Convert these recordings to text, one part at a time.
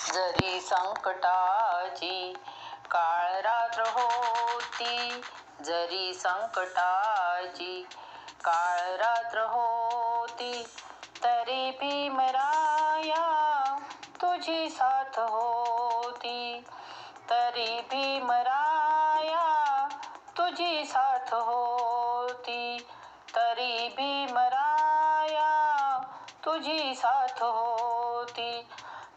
जरी संकटाची काळ रात्र होती, जरी संकटाची काळ रात्र होती, तरी भीमराया तुझी साथ होती, तरी भीमराया तुझी साथ होती, तरी भीमराया तुझी साथ होती.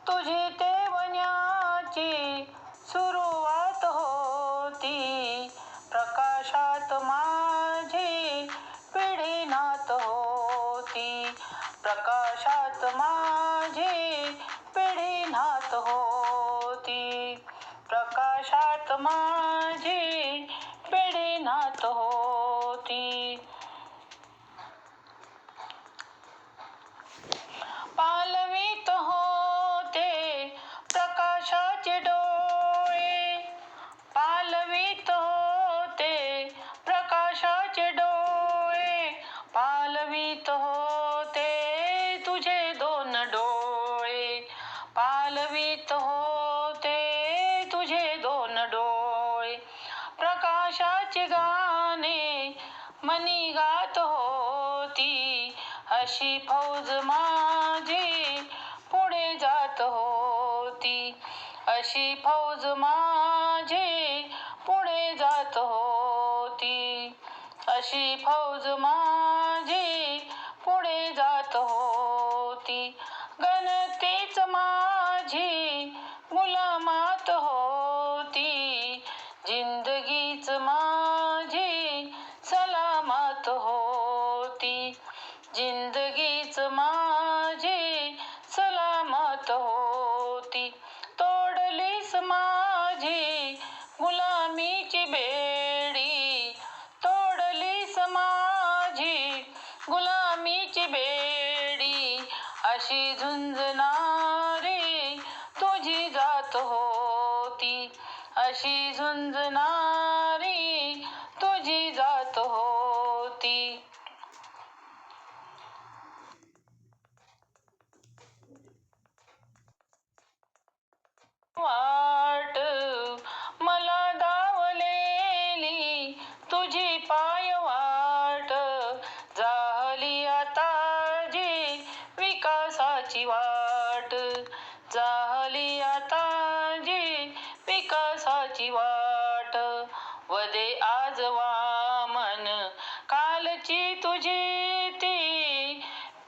तुझी तेवण्याची सुरुवात होती, प्रकाशात माझी पिढी नात होती, प्रकाशात माझी पिढी नात होती, प्रकाशात माझी पिढी नात होती. पालवीत होते प्रकाशाचे डोळे, पालवीत होते प्रकाशाचे डोळे, पालवीत होते तुझे दोन डोळे, पालवीत होते तुझे दोन डोळे. प्रकाशाचे गाणे मनी गात होती, अशी फौज माझी पुढे जात होती, अशी फौज माझी पुढे जात होती, अशी फौज माझी पुढे जात होती. गणतीच माझी गुलामात होती, जिंदगीच माझी सलामत होती, जिंदगीच माझी सलामत होती. तोडलीस माझी गुलामीची बेडी, तोडलीस माझी गुलामीची बेडी, अशी झुंजणारी तुझी जात होती, अशी झुंजणारी तुझी जात होती. वाट मला दावलेली तुझी पायवाट, झाली आता जी विकासाची वाट, झाली आता जी विकासाची वाट. वदे आज वामन कालची तुझी ती,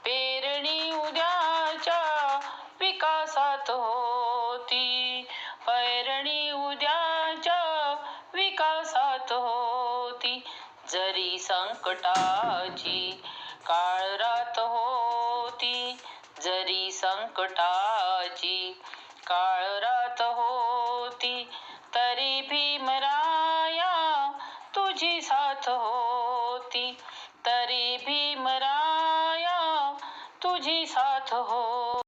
पेरणी उद्याच्या विकासात होती, पेरणी उद्याच्या विकासात होती. जरी संकटाची काळ रात होती, जरी संकटाची काळ रात होती, तरी भीमराया तुझी साथ होती, तरी भीमराया तुझी साथ होती.